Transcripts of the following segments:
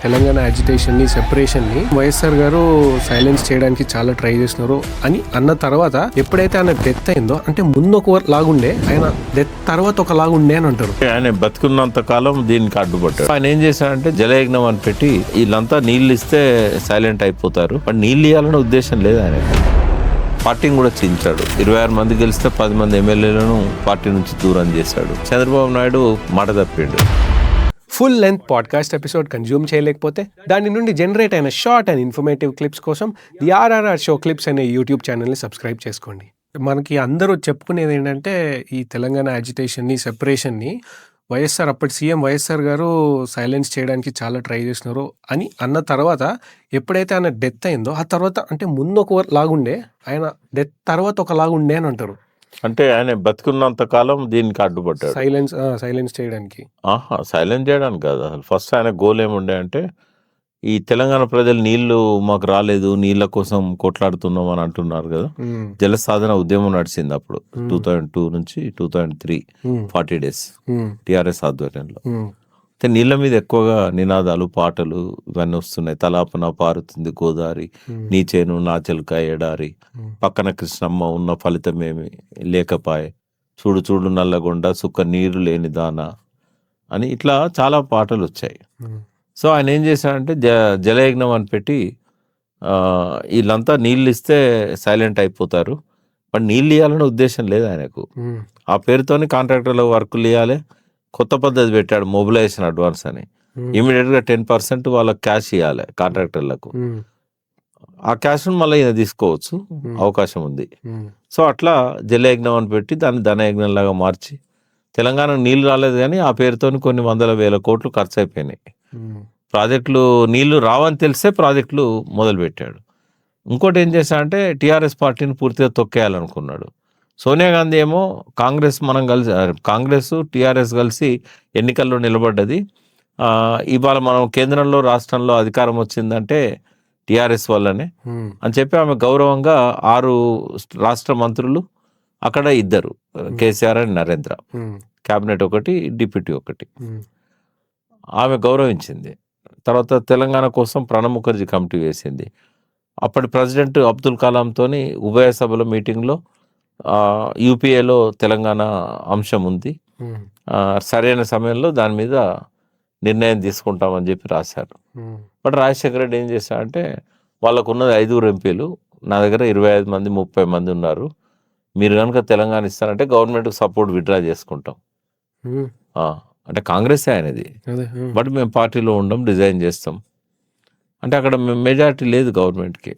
తెలంగాణ యాజిటేషన్ని, సెపరేషన్ని వైఎస్ఆర్ గారు సైలెన్స్ చేయడానికి చాలా ట్రై చేస్తున్నారు అని అన్న తర్వాత ఎప్పుడైతే ఆయన డెత్ అయిందో, అంటే ముందు ఒక లాగుండే, ఆయన డెత్ తర్వాత ఒక లాగుండే అని అంటారు. ఆయన బతుకున్నంత కాలం దీనికి అడ్డుపడ్డాడు. ఆయన ఏం చేశాడంటే జలయజ్ఞం అని పెట్టి వీళ్ళంతా నీళ్ళు ఇస్తే సైలెంట్ అయిపోతారు, బట్ నీళ్ళు ఇవ్వాలనే ఉద్దేశం లేదు ఆయన. పార్టీని కూడా చించాడు. 26 మంది గెలిస్తే 10 మంది ఎమ్మెల్యేలను పార్టీ నుంచి దూరం చేశాడు. చంద్రబాబు నాయుడు మాట తప్పిండు. Full length podcast episode consume చేయలేకపోతే దాని నుండి జనరేట్ అయిన షార్ట్ అండ్ ఇన్ఫర్మేటివ్ క్లిప్స్ కోసం ది ఆర్ఆర్ఆర్ షో క్లిప్స్ అనే యూట్యూబ్ ఛానల్ని సబ్స్క్రైబ్ చేసుకోండి. మనకి అందరూ చెప్పుకునేది ఏంటంటే, ఈ తెలంగాణ యాజిటేషన్ని, సెపరేషన్ని అప్పటి సీఎం వైఎస్ఆర్ గారు సైలెన్స్ చేయడానికి చాలా ట్రై చేస్తున్నారు అని అన్న తర్వాత ఎప్పుడైతే ఆయన డెత్ అయిందో, ఆ తర్వాత అంటే ముందు ఒక లాగుండే, ఆయన డెత్ తర్వాత ఒక లాగుండే అని అంటారు. అంటే ఆయన బతుకున్నంత కాలం దీనికి అడ్డుపడ్డాడు. సైలెన్స్ చేయడానికి సైలెన్స్ చేయడానికి కాదు. అసలు ఫస్ట్ ఆయన గోల్ ఏముండే అంటే, ఈ తెలంగాణ ప్రజలు నీళ్లు మాకు రాలేదు, నీళ్ళ కోసం కొట్లాడుతున్నాం అని అంటున్నారు కదా. జల సాధన ఉద్యమం నడిచింది అప్పుడు 2002 నుంచి 2003 40 days టిఆర్ఎస్ ఆధ్వర్యంలో. అయితే నీళ్ళ మీద ఎక్కువగా నినాదాలు, పాటలు ఇవన్నీ వస్తున్నాయి. తలాపన పారుతుంది గోదావరి, నీ చేను నా చెలుక ఎడారి, పక్కన కృష్ణమ్మ ఉన్న ఫలితమేమి లేకపాయే, చూడు చూడు నల్లగొండ సుక్క నీరు లేని దాన అని ఇట్లా చాలా పాటలు వచ్చాయి. సో ఆయన ఏం చేశాడంటే జలయజ్ఞం అని పెట్టి వీళ్ళంతా నీళ్ళు ఇస్తే సైలెంట్ అయిపోతారు, బట్ నీళ్ళు ఇవ్వాలనే ఉద్దేశం లేదు ఆయనకు. ఆ పేరుతోని కాంట్రాక్టర్ల వర్కులు ఇవ్వాలి. కొత్త పద్ధతి పెట్టాడు, మొబిలైజేషన్ అడ్వాన్స్ అని. ఇమీడియట్గా 10% వాళ్ళకి క్యాష్ ఇవ్వాలి కాంట్రాక్టర్లకు. ఆ క్యాష్ను మళ్ళీ ఈయన తీసుకోవచ్చు, అవకాశం ఉంది. సో అట్లా జలయజ్ఞం అని పెట్టి దాన్ని ధనయజ్ఞం లాగా మార్చి, తెలంగాణ నీళ్లు రాలేదు కానీ ఆ పేరుతో కొన్ని 100,000 కోట్లు ఖర్చు అయిపోయినాయి. ప్రాజెక్టులు నీళ్లు రావని తెలిసే ప్రాజెక్టులు మొదలు పెట్టాడు. ఇంకోటి ఏం చేశాడంటే టీఆర్ఎస్ పార్టీని పూర్తిగా తొక్కేయాలనుకున్నాడు. సోనియా గాంధీ ఏమో కాంగ్రెస్ టీఆర్ఎస్ కలిసి ఎన్నికల్లో నిలబడ్డది. ఇవాళ మనం కేంద్రంలో రాష్ట్రంలో అధికారం వచ్చిందంటే టీఆర్ఎస్ వల్లనే అని చెప్పి ఆమె గౌరవంగా 6 రాష్ట్ర మంత్రులు, అక్కడ 2 కేసీఆర్ అండ్ నరేంద్ర, క్యాబినెట్ ఒకటి, డిప్యూటీ ఒకటి, ఆమె గౌరవించింది. తర్వాత తెలంగాణ కోసం ప్రణబ్ ముఖర్జీ కమిటీ వేసింది. అప్పటి ప్రెసిడెంట్ అబ్దుల్ కలాంతోని ఉభయ సభల మీటింగ్లో యూపీఏలో తెలంగాణ అంశం ఉంది, సరైన సమయంలో దాని మీద నిర్ణయం తీసుకుంటామని చెప్పి రాశారు. బట్ రాజశేఖర రెడ్డి ఏం చేశారంటే, వాళ్ళకు ఉన్నది 5 ఎంపీలు, నా దగ్గర 25 మంది 30 మంది ఉన్నారు, మీరు కనుక తెలంగాణ ఇస్తారంటే గవర్నమెంట్కి సపోర్ట్ విత్డ్రా చేసుకుంటాం. అంటే కాంగ్రెస్ ఆయనది, బట్ మేము పార్టీలో ఉండం, రిజైన్ చేస్తాం అంటే అక్కడ మెజారిటీ లేదు గవర్నమెంట్కి,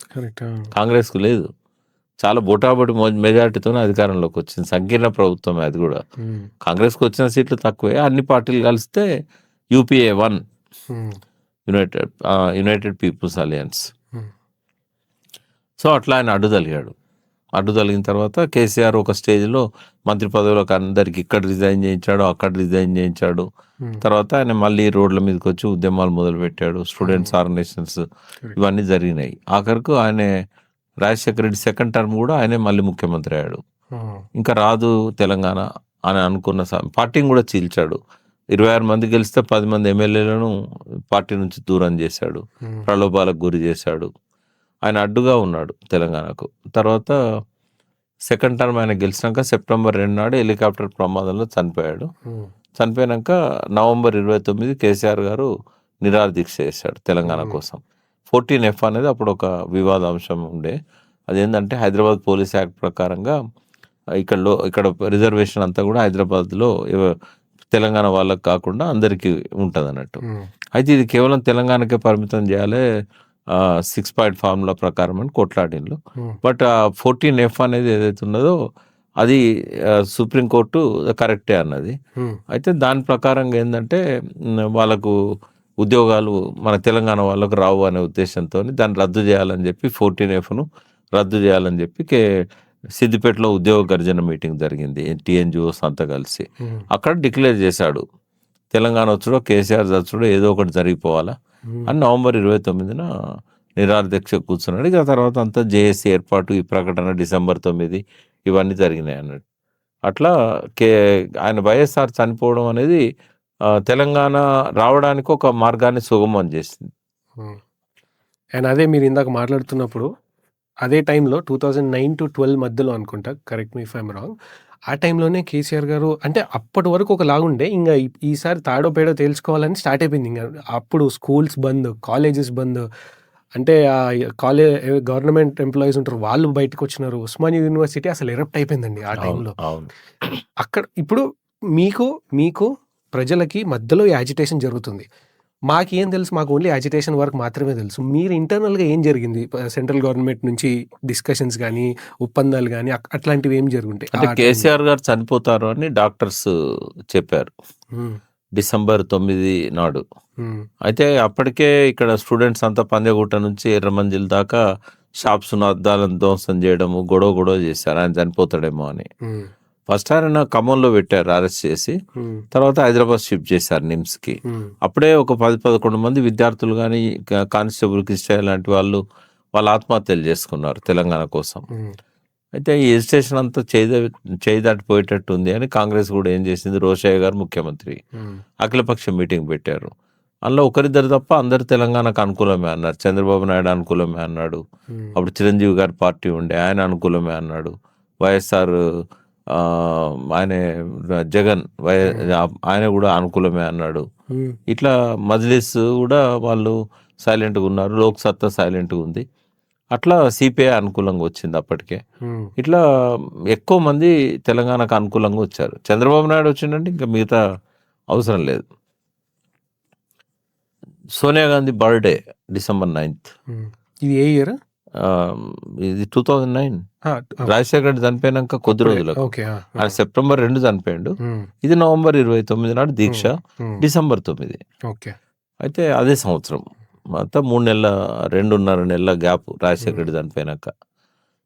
కాంగ్రెస్కు లేదు. చాలా బోటాబోటి మెజారిటీతోనే అధికారంలోకి వచ్చింది. సంకీర్ణ ప్రభుత్వమే అది కూడా. కాంగ్రెస్కి వచ్చిన సీట్లు తక్కువే, అన్ని పార్టీలు కలిస్తే UPA 1 United People's Alliance. So అట్లా ఆయన అడ్డు తగిలిన తర్వాత కేసీఆర్ ఒక స్టేజ్లో మంత్రి పదవులకు అందరికి ఇక్కడ రిజైన్ చేయించాడు, అక్కడ రిజైన్ చేయించాడు. తర్వాత ఆయన మళ్ళీ రోడ్ల మీదకి వచ్చి ఉద్యమాలు మొదలుపెట్టాడు. స్టూడెంట్స్ ఆర్గనైజేషన్స్ ఇవన్నీ జరిగినాయి. ఆఖరికి ఆయన రాజశేఖర రెడ్డి సెకండ్ టర్మ్ కూడా ఆయనే మళ్ళీ ముఖ్యమంత్రి అయ్యాడు. ఇంకా రాదు తెలంగాణ అని అనుకున్న పార్టీని కూడా చీల్చాడు. 26 మంది గెలిస్తే 10 మంది ఎమ్మెల్యేలను పార్టీ నుంచి దూరం చేశాడు, ప్రలోభాలకు గురి చేశాడు. ఆయన అడ్డుగా ఉన్నాడు తెలంగాణకు. తర్వాత సెకండ్ టర్మ్ ఆయన గెలిచినాక September 2 నాడు హెలికాప్టర్ ప్రమాదంలో చనిపోయాడు. చనిపోయినాక November 29 కేసీఆర్ గారు నిరాహార దీక్ష చేశాడు తెలంగాణ కోసం. 14F అనేది అప్పుడు ఒక వివాదాంశం ఉండే. అదేంటంటే హైదరాబాద్ పోలీస్ యాక్ట్ ప్రకారంగా ఇక్కడ రిజర్వేషన్ అంతా కూడా హైదరాబాద్లో తెలంగాణ వాళ్ళకి కాకుండా అందరికీ ఉంటుంది అన్నట్టు. అయితే ఇది కేవలం తెలంగాణకే పరిమితం చేయాలి 6 పాయింట్ ఫార్ములా ప్రకారం అని కొట్లాడిన్లు. బట్ 14F అనేది ఏదైతే ఉన్నదో అది సుప్రీంకోర్టు కరెక్టే అన్నది. అయితే దాని ప్రకారంగా ఏంటంటే వాళ్ళకు ఉద్యోగాలు మన తెలంగాణ వాళ్ళకు రావు అనే ఉద్దేశంతో దాన్ని రద్దు చేయాలని చెప్పి 14Fను రద్దు చేయాలని చెప్పి సిద్దిపేటలో ఉద్యోగ గర్జన మీటింగ్ జరిగింది, టీఎన్జిఓస్ అంతా కలిసి. అక్కడ డిక్లేర్ చేశాడు, తెలంగాణ వచ్చుడో కేసీఆర్ చచ్చుడో ఏదో ఒకటి జరిగిపోవాలా అని November 29న నిరాహార దీక్ష కూర్చున్నాడు. ఇక తర్వాత అంతా జేఏసీ ఏర్పాటు, ఈ ప్రకటన December 9 ఇవన్నీ జరిగినాయి అన్నట్టు. అట్లా ఆయన వైఎస్ఆర్ చనిపోవడం అనేది తెలంగాణ రావడానికి ఒక మార్గాన్ని సుగమం చేసింది. అండ్ అదే మీరు ఇందాక మాట్లాడుతున్నప్పుడు అదే టైంలో 2009-12 మధ్యలో అనుకుంటా, correct me if I'm wrong, ఆ టైంలోనే కేసీఆర్ గారు అంటే అప్పటి వరకు ఒకలాగుండే, ఇంకా ఈసారి తాడో పేడో తేల్చుకోవాలని స్టార్ట్ అయిపోయింది. ఇంకా అప్పుడు స్కూల్స్ బంద్, కాలేజెస్ బంద్, అంటే గవర్నమెంట్ ఎంప్లాయీస్ ఉంటారు వాళ్ళు బయటకు వచ్చినారు. ఉస్మానియా యూనివర్సిటీ అసలు ఎరప్ట్ అయిపోయిందండి ఆ టైంలో. అవును. అక్కడ ఇప్పుడు మీకు ప్రజలకి మధ్యలో యాజిటేషన్ జరుగుతుంది. మాకేం తెలుసు, మాకు ఓన్లీ యాజిటేషన్ వరకు మాత్రమే తెలుసు. మీరు ఇంటర్నల్గా ఏం జరిగింది, సెంట్రల్ గవర్నమెంట్ నుంచి డిస్కషన్స్ కానీ ఒప్పందాలు కానీ అట్లాంటివి ఏం జరుగుంటాయి? అంటే కేసీఆర్ గారు చనిపోతారు అని డాక్టర్స్ చెప్పారు డిసెంబర్ 9 నాడు. అయితే అప్పటికే ఇక్కడ స్టూడెంట్స్ అంతా పంజగుట్ట నుంచి ఎర్రమంజిల్ దాకా షాప్స్ అద్దాలను ధ్వంసం చేయడము, గొడవ చేశారు ఆయన చనిపోతాడేమో అని. ఫస్ట్ ఆయన ఖమ్మంలో పెట్టారు అరెస్ట్ చేసి, తర్వాత హైదరాబాద్ షిఫ్ట్ చేశారు నిమ్స్కి. అప్పుడే ఒక 10-11 మంది విద్యార్థులు కానీ కానిస్టేబుల్ కృష్ణ లాంటి వాళ్ళు ఆత్మహత్యలు చేసుకున్నారు తెలంగాణ కోసం. అయితే ఈ ఎజిటేషన్ అంతా చేయి దాటిపోయేటట్టు ఉంది అని కాంగ్రెస్ కూడా ఏం చేసింది, రోషయ్య గారు ముఖ్యమంత్రి అఖిలపక్ష మీటింగ్ పెట్టారు. అందులో ఒకరిద్దరు తప్ప అందరు తెలంగాణకు అనుకూలమే అన్నారు. చంద్రబాబు నాయుడు అనుకూలమే అన్నాడు, అప్పుడు చిరంజీవి గారి పార్టీ ఉండే ఆయన అనుకూలమే అన్నాడు, వైఎస్ఆర్ ఆయన జగన్ ఆయన కూడా అనుకూలమే అన్నాడు. ఇట్లా మజ్లిస్ కూడా వాళ్ళు సైలెంట్గా ఉన్నారు, లోక్ సత్తా సైలెంట్గా ఉంది. అట్లా సిపిఐ అనుకూలంగా వచ్చింది అప్పటికే. ఇట్లా ఎక్కువ మంది తెలంగాణకు అనుకూలంగా వచ్చారు. చంద్రబాబు నాయుడు వచ్చిందంటే ఇంకా మిగతా అవసరం లేదు. Sonia Gandhi birthday December 9th. ఇది ఏ ఇయర్? ఇది 2009. రాజశేఖర్ రెడ్డి చనిపోయినాక కొద్ది రోజులకు, ఆయన సెప్టెంబర్ 2 చనిపోయాడు. ఇది నవంబర్ 29 నాడు దీక్ష, డిసెంబర్ 9. అయితే అదే సంవత్సరం అంతా 3 నెలల 2.5 నెలల గ్యాప్ రాజశేఖర రెడ్డి చనిపోయినాక.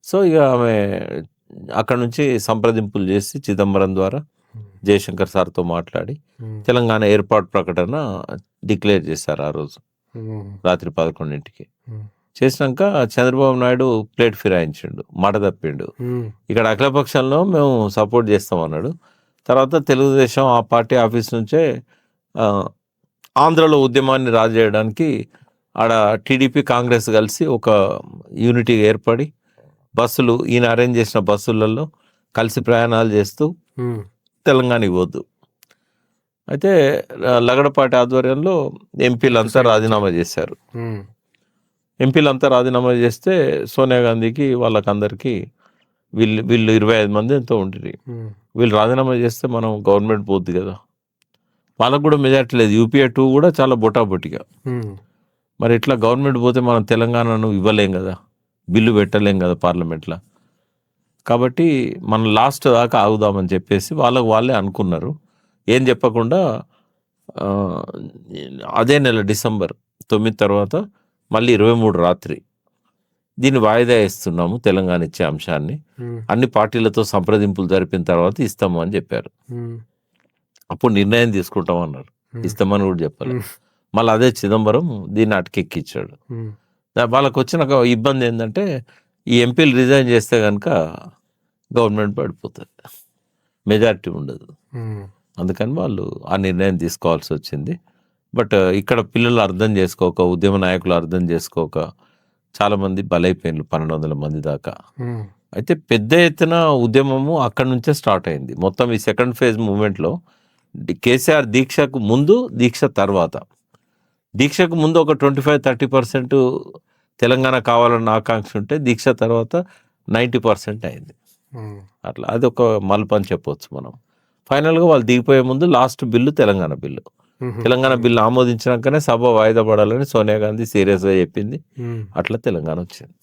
సో ఇక ఆమె అక్కడ నుంచి సంప్రదింపులు చేసి చిదంబరం ద్వారా జయశంకర్ సార్తో మాట్లాడి తెలంగాణ ఏర్పాటు ప్రకటన డిక్లేర్ చేశారు ఆ రోజు రాత్రి 11ంటికి. చేసినాక చంద్రబాబు నాయుడు ప్లేట్ ఫిరాయించిండు, మాట తప్పిండు. ఇక్కడ అఖిలపక్షంలో మేము సపోర్ట్ చేస్తామన్నాడు. తర్వాత తెలుగుదేశం ఆ పార్టీ ఆఫీస్ నుంచే ఆంధ్రలో ఉద్యమాన్ని రాజేయడానికి ఆడ టీడీపీ కాంగ్రెస్ కలిసి ఒక యూనిటీ ఏర్పడి బస్సులు, ఈయన అరేంజ్ చేసిన బస్సులలో కలిసి ప్రయాణాలు చేస్తూ తెలంగాణకి పోద్దు. అయితే లగడపాటి ఆధ్వర్యంలో ఎంపీలంతా రాజీనామా చేశారు. ఎంపీలంతా రాజీనామా చేస్తే సోనియా గాంధీకి వాళ్ళకందరికీ వీళ్ళు 25 మంది ఎంతో ఉంటుంది, వీళ్ళు రాజీనామా చేస్తే మనం గవర్నమెంట్ పోద్ది కదా, వాళ్ళకు కూడా మెజార్టీ లేదు. యూపీఏ 2 కూడా చాలా బొటాబొటిగా. మరి ఇట్లా గవర్నమెంట్ పోతే మనం తెలంగాణను ఇవ్వలేం కదా, బిల్లు పెట్టలేం కదా పార్లమెంట్లో. కాబట్టి మనం లాస్ట్ దాకా ఆగుదామని చెప్పేసి వాళ్ళే అనుకున్నారు. ఏం చెప్పకుండా అదే నెల డిసెంబర్ 9 తర్వాత మళ్ళీ 23 రాత్రి దీన్ని వాయిదా ఇస్తున్నాము తెలంగాణ ఇచ్చే అంశాన్ని, అన్ని పార్టీలతో సంప్రదింపులు జరిపిన తర్వాత ఇస్తాము అని చెప్పారు. అప్పుడు నిర్ణయం తీసుకుంటామన్నారు, ఇస్తామని కూడా చెప్పాలి. మళ్ళీ అదే చిదంబరం దీన్ని అటకెక్కిచ్చాడు. వాళ్ళకు వచ్చిన ఇబ్బంది ఏంటంటే ఈ ఎంపీలు రిజైన్ చేస్తే కనుక గవర్నమెంట్ పడిపోతుంది, మెజారిటీ ఉండదు. అందుకని వాళ్ళు ఆ నిర్ణయం తీసుకోవాల్సి వచ్చింది. బట్ ఇక్కడ పిల్లలు అర్థం చేసుకోక, ఉద్యమ నాయకులు అర్థం చేసుకోక చాలామంది బలైపోయినారు, 1200 మంది దాకా. అయితే పెద్ద ఎత్తున ఉద్యమము అక్కడి నుంచే స్టార్ట్ అయింది. మొత్తం ఈ సెకండ్ ఫేజ్ మూమెంట్లో కేసీఆర్ దీక్షకు ముందు, దీక్ష తర్వాత. దీక్షకు ముందు ఒక 25-30% తెలంగాణ కావాలన్న ఆకాంక్ష ఉంటే దీక్ష తర్వాత 90% అయింది. అట్లా అది ఒక మలుపు అని చెప్పవచ్చు మనం. ఫైనల్గా వాళ్ళు దిగిపోయే ముందు last bill Telangana bill. Telangana bill ఆమోదించినాకనే సభ వాయిదా పడాలని సోనియా గాంధీ సీరియస్గా చెప్పింది. అట్లా తెలంగాణ వచ్చింది.